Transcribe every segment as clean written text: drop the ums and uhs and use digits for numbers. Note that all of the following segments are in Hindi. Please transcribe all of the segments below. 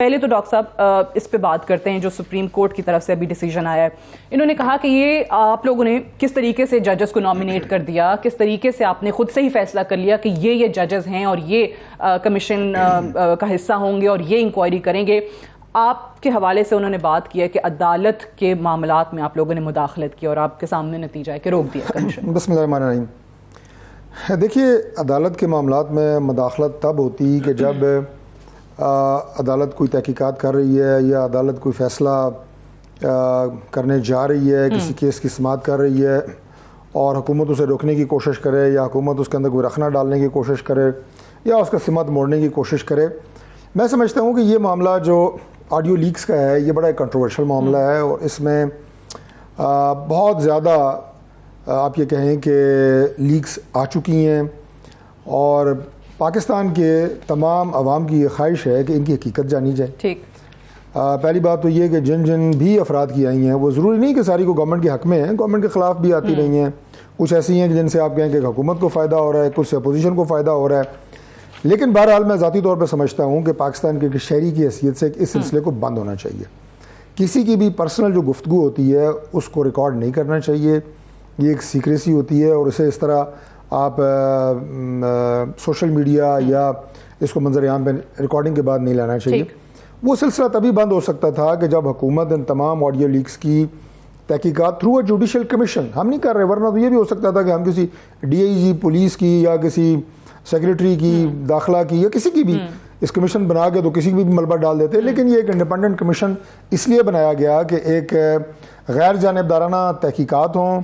पहले तो डॉक्टर साहब इस पे बात करते हैं जो सुप्रीम कोर्ट की तरफ से अभी डिसीजन आया है। इन्होंने कहा कि ये आप लोगों ने किस तरीके से जजेस को नॉमिनेट कर दिया, किस तरीके से आपने खुद से ही फैसला कर लिया कि ये जजेस हैं और ये कमीशन का हिस्सा होंगे और ये इंक्वायरी करेंगे। आपके हवाले से उन्होंने बात किया कि अदालत के मामलात में आप लोगों ने मुदाखलत की और आपके सामने नतीजा है कि रोक दिया कमीशन। बिस्मिल्लाहिर्रहमानिर्रहीम। देखिए, अदालत के मामलात में मुदाखलत तब होती कि जब अदालत कोई तहकीकात कर रही है या अदालत कोई फ़ैसला करने जा रही है, किसी केस की समाअत कर रही है और हुकूमत उसे रोकने की कोशिश करे या हुकूमत उसके अंदर कोई रखना डालने की कोशिश करे या उसका समाअत मोड़ने की कोशिश करे। मैं समझता हूँ कि ये मामला जो ऑडियो लीक्स का है ये बड़ा कंट्रोवर्शियल मामला है और इसमें बहुत ज़्यादा आप ये कहें कि लीक्स आ चुकी हैं और पाकिस्तान के तमाम अवाम की ये ख्वाहिश है कि इनकी हकीकत जानी जाए। ठीक। पहली बात तो ये कि जिन जिन भी अफराद की आई हैं वो ज़रूरी नहीं कि सारी को गवर्नमेंट के हक़ में हैं, गवर्नमेंट के ख़िलाफ़ भी आती रही हैं। कुछ ऐसी हैं जिनसे आप कहें कि हुकूमत को फ़ायदा हो रहा है, कुछ से अपोजिशन को फ़ायदा हो रहा है। लेकिन बहरहाल मैं ज़ाती तौर पर समझता हूँ कि पाकिस्तान के शहरी की हैसियत से इस सिलसिले को बंद होना चाहिए। किसी की भी पर्सनल जो गुफ्तगू होती है उसको रिकॉर्ड नहीं करना चाहिए, ये एक सीक्रेसी होती है और इसे इस तरह आप सोशल मीडिया या इसको मंजर-ए-आम पे रिकॉर्डिंग के बाद नहीं लाना चाहिए। वो सिलसिला तभी बंद हो सकता था कि जब हुकूमत इन तमाम ऑडियो लीक्स की तहकीकात थ्रू अ जुडिशल कमीशन हम नहीं कर रहे, वरना तो ये भी हो सकता था कि हम किसी DIG पुलिस की या किसी सेक्रेटरी की दाखिला की या किसी की भी इस कमीशन बना के तो किसी की भी मलबा डाल देते। लेकिन ये एक इंडिपेंडेंट कमीशन इसलिए बनाया गया कि एक गैर जानिबदाराना तहकीकात हों,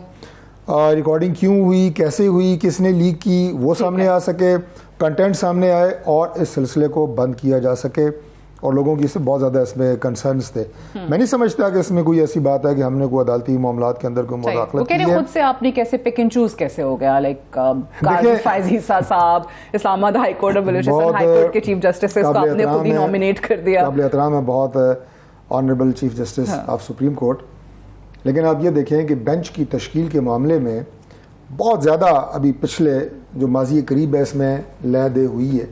रिकॉर्डिंग क्यों हुई, कैसे हुई, किसने लीक की, वो सामने आ सके, कंटेंट सामने आए और इस सिलसिले को बंद किया जा सके। और लोगों की इससे बहुत ज़्यादा इसमें कंसर्न्स थे। मैं नहीं समझता कि इसमें कोई ऐसी बात है कि हमने कोई अदालती मामलात के अंदर कोई मुदाखलत की है। खुद से आपने कैसे पिक एंड चूज कैसे हो गया? लाइक फायज़ ईसा साहब, इस्लामाबाद हाई कोर्ट और बलूचिस्तान हाई कोर्ट के चीफ जस्टिस को आपने खुद ही नॉमिनेट कर दिया। काबिल एहतराम है, बहुत honourable chief justice of supreme court. लेकिन आप ये देखें कि बेंच की तश्कील के मामले में बहुत ज़्यादा अभी पिछले जो माजी करीब है इसमें लय दे हुई है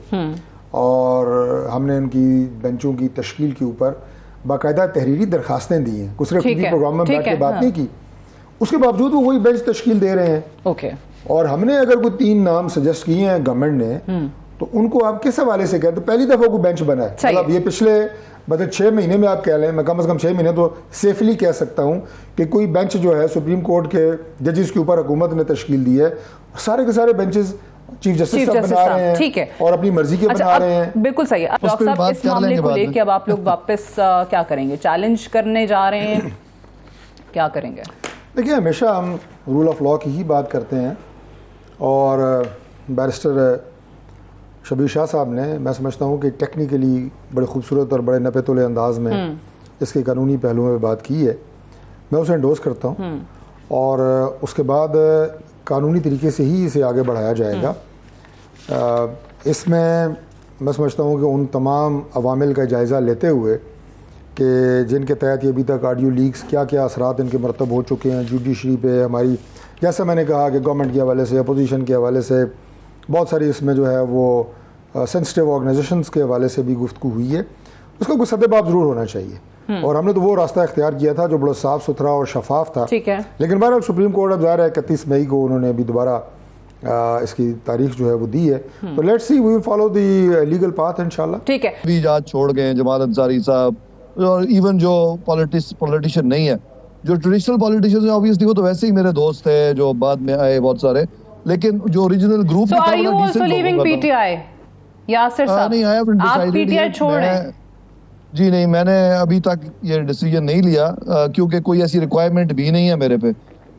और हमने उनकी बेंचों की तश्कील के ऊपर बाकायदा तहरीरी दरखास्तें दी हैं। कुछ सिर्फ प्रोग्राम में बैठ के बात नहीं की, उसके बावजूद वो वही बेंच तश्कील दे रहे हैं। ओके। और हमने अगर कोई 3 नाम सजेस्ट किए हैं गवर्नमेंट ने तो उनको आप किस हवाले से कहते? पहली दफ़ा कोई बेंच बना है, मतलब ये पिछले 6 महीने में आप कह लें, मैं कम से कम 6 महीने तो सेफली कह सकता हूँ कि कोई बेंच जो है सुप्रीम कोर्ट के जजेस के ऊपर हुकूमत ने तश्कील दी है। सारे के सारे बेंचेस चीफ जस्टिस साहब बना रहे हैं, ठीक है, और अपनी मर्जी के बना रहे हैं। बिल्कुल सही। डॉक्टर साहब, इस मामले को लेकर अब आप लोग वापस क्या करेंगे? चैलेंज करने जा रहे हैं, क्या करेंगे? देखिए, हमेशा हम रूल ऑफ लॉ की ही बात करते हैं और बैरिस्टर शबीर शाह साहब ने, मैं समझता हूँ कि टेक्निकली बड़े खूबसूरत और बड़े नपे तुले अंदाज में इसके कानूनी पहलुओं में बात की है। मैं उसे एंडोर्स करता हूँ और उसके बाद कानूनी तरीके से ही इसे आगे बढ़ाया जाएगा। इसमें मैं समझता हूँ कि उन तमाम अवामिल का जायज़ा लेते हुए कि जिनके तहत ये अभी तक ऑडियो लीक्स क्या क्या असरात इनके मरतब हो चुके हैं जुडिशरी पे, हमारी, जैसे मैंने कहा कि गवर्नमेंट के हवाले से, अपोजिशन के हवाले से, बहुत सारी इसमें जो है वो सेंसिटिव ऑर्गेनाइजेशंस के हवाले से भी गुफ्तगू हुई है, उसका कोई सद्देबाब ज़रूर होना चाहिए। और हमने तो वो रास्ता इख्तियार किया था जो बड़ा साफ़ सुथरा और शफाफ था। ठीक है। लेकिन बहरहाल सुप्रीम कोर्ट अब जा रहा है 31 मई को, उन्होंने अभी दोबारा इसकी तारीख जो है वो दी है, तो let's see, we will follow the legal path इंशाल्लाह। ठीक है। भी जज छोड़ गए जमात अंसारी साहब और इवन जो पॉलिटिशियन नहीं है, जो ट्रेडिशनल पॉलिटिशियन है, ऑब्वियसली वो तो वैसे ही मेरे दोस्त है जो बाद में आए बहुत सारे, लेकिन जो original group So are you also leaving PTI? Yasir साहब, नहीं, आप PTI छोड़ रहे हैं? जी नहीं, मैंने अभी तक ये डिसीजन नहीं लिया क्योंकि कोई ऐसी रिक्वायरमेंट भी नहीं है मेरे पे,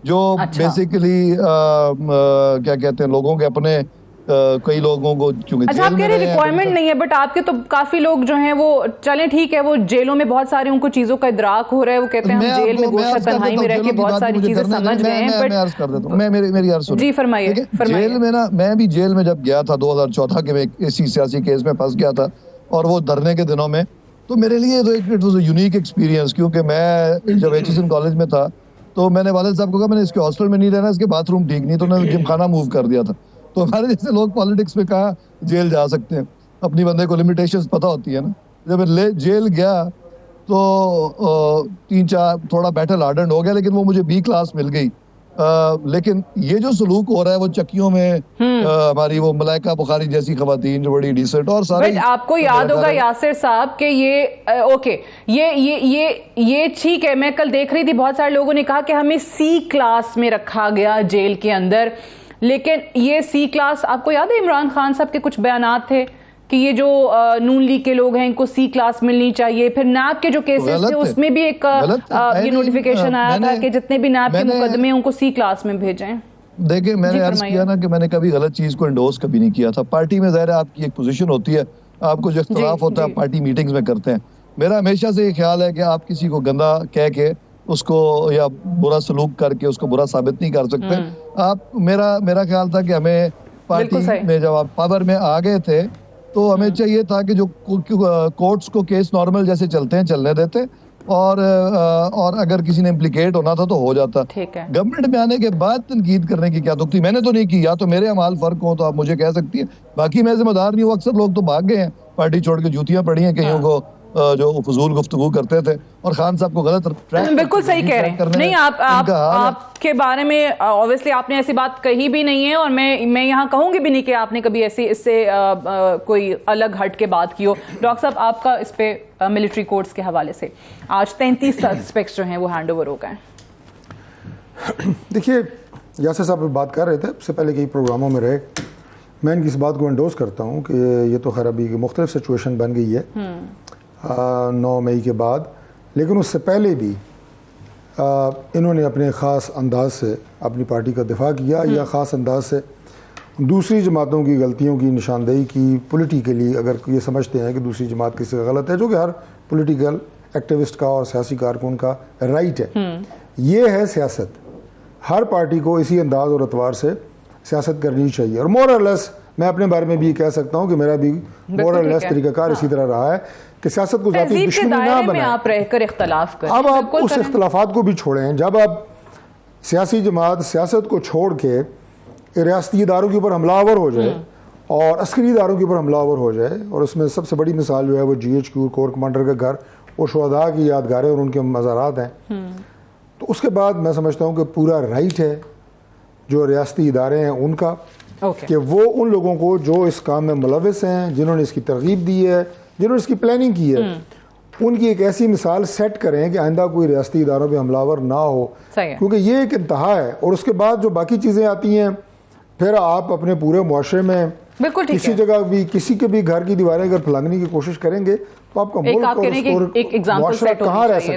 जो बेसिकली क्या कहते हैं, लोगों के अपने कई लोगों को चूंकि अच्छा, आपके लिए रिक्वायरमेंट नहीं है, बट आपके तो काफी लोग जो हैं वो, चलें ठीक है, वो जेलों में बहुत सारे उनको चीजों का इदराक हो रहा है, वो कहते हैं हम जेल में गोशा तन्हाई में रह के बहुत सारी चीजें समझ गए हैं। मैं अर्ज कर देता हूं, मैं मेरी अर्ज सुनिए। जी फरमाइए। जेल में ना, मैं भी जेल में जब गया था 2014 के, मैं इसी सियासी केस में फंस गया था और वो धरने के दिनों में, तो मेरे लिए तो it was a unique experience, क्योंकि मैं जब HSN कॉलेज में था तो मैंने वालिद साहब को कहा मैंने इसके हॉस्टल में नहीं रहना, इसके बाथरूम ठीक नहीं, तो उन्होंने जिमखाना मूव कर दिया था। तो हमारे जैसे लोग पॉलिटिक्स में कहाँ जेल जा सकते हैं, अपनी बंदे को लिमिटेशंस पता होती है ना। जब मैं जेल गया तो 3-4 थोड़ा बैटल हार्डन हो गया, लेकिन वो मुझे बी क्लास मिल गई। लेकिन ये जो सलूक हो रहा है वो चक्कियों में हमारी वो मलाइका बुखारी जैसी खवातीन जो बड़ी डिसेंट और सारे, बट आपको याद होगा यासिर साहब कि ये ओके ये ठीक है। मैं कल देख रही थी बहुत सारे लोगों ने कहा कि हमें सी क्लास में रखा गया जेल के अंदर, लेकिन ये सी क्लास, आपको याद है इमरान खान साहब के कुछ बयानात थे कि ये जो नून लीग के लोग हैं इनको सी क्लास मिलनी चाहिए। फिर नैब के जो केसेस थे उसमें भी एक ये नोटिफिकेशन आया था कि जितने भी नैब के मुकदमे उनको सी क्लास में भेजें। देखिए मैंने अर्ज किया ना कि मैंने कभी गलत चीज को एंडोर्स कभी नहीं किया था। पार्टी में ज़ाहिर है आपकी एक पोजीशन होती है, आपको जो इख्तिलाफ होता है पार्टी मीटिंग्स में करते हैं। मेरा हमेशा से ये ख्याल है कि आप किसी को गंदा कह के उसको या बुरा सलूक करके उसको बुरा साबित नहीं कर सकते आप। मेरा ख्याल था कि हमें पार्टी में जब आप पावर में आ गए थे तो हमें चाहिए था कि जो कोर्ट्स को केस नॉर्मल जैसे चलते हैं चलने देते, और अगर किसी ने इम्प्लीकेट होना था तो हो जाता। गवर्नमेंट में आने के बाद तनकीद करने की क्या तुक थी? मैंने तो नहीं की, या तो मेरे अमाल फर्क हो तो आप मुझे कह सकती है, बाकी मैं जिम्मेदार नहीं हूँ। अक्सर लोग तो भाग गए हैं, पार्टी छोड़ के जूतियां पड़ी हैं कईयों को जो फजूल गुफ्तगू करते थे, और खान साहब को गलत बिल्कुल सही कह रहे हैं। नहीं आपके बारे में ऑब्वियसली आपने ऐसी बात कही भी नहीं है, और मैं यहाँ कहूंगी भी नहीं कि आपने कभी ऐसी इससे कोई अलग हट के बात की हो। डॉक्टर साहब आपका इस पे मिलिट्री कोर्ट्स के हवाले से आज 33 सस्पेक्ट्स जो हैं वो हैंड ओवर हो गए। देखिए यासिर साहब बात कर रहे थे उससे पहले कई प्रोग्रामों में रहे, मैं इनकी इस बात को एंडोर्स करता हूँ कि ये तो खैर अभी मुख्तलिफ सिचुएशन बन गई है 9 मई के बाद, लेकिन उससे पहले भी इन्होंने अपने ख़ास अंदाज से अपनी पार्टी का दिफा किया या ख़ास अंदाज से दूसरी जमातों की गलतियों की निशानदेही की। पॉलिटिकली अगर ये समझते हैं कि दूसरी जमात किसी का गलत है, जो कि हर पॉलिटिकल एक्टिविस्ट का और सियासी कारकुन का राइट है, ये है सियासत। हर पार्टी को इसी अंदाज और अतवार से सियासत करनी चाहिए। और मोर और लेस मैं अपने बारे में भी कह सकता हूँ कि मेरा भी मोर और लेस तरीकाकार इसी तरह रहा है कि सियासत को ज़ाती दुश्मनी ना बनाएं। आप रहकर इख्तलाफ करें, अब आप उस इख्तलाफात को भी छोड़ें। जब आप सियासी जमात सियासत को छोड़ के रियासती इदारों के ऊपर हमलावर हो जाए और अस्करी इदारों के ऊपर हमलावर हो जाए, और उसमें सबसे बड़ी मिसाल जो है वो GHQ कोर कमांडर का घर और शुहदा की यादगारें और उनके मज़ारात हैं, तो उसके बाद मैं समझता हूँ कि पूरा राइट है जो रियासती इदारे हैं उनका कि वो उन लोगों को जो इस काम में मुलविस हैं, जिन्होंने इसकी तरगीब दी है, जिन्होंने इसकी प्लानिंग की है, उनकी एक ऐसी मिसाल सेट करें कि आइंदा कोई रियासती इदारों पे हमलावर ना हो, क्योंकि ये एक इंतहा है। और उसके बाद जो बाकी चीज़ें आती हैं, फिर आप अपने पूरे मुआशरे में किसी जगह भी किसी के भी घर की दीवारें अगर फलांगने की कोशिश करेंगे तो आपका मुल्क और मुआशरा कहाँ रह सकता है।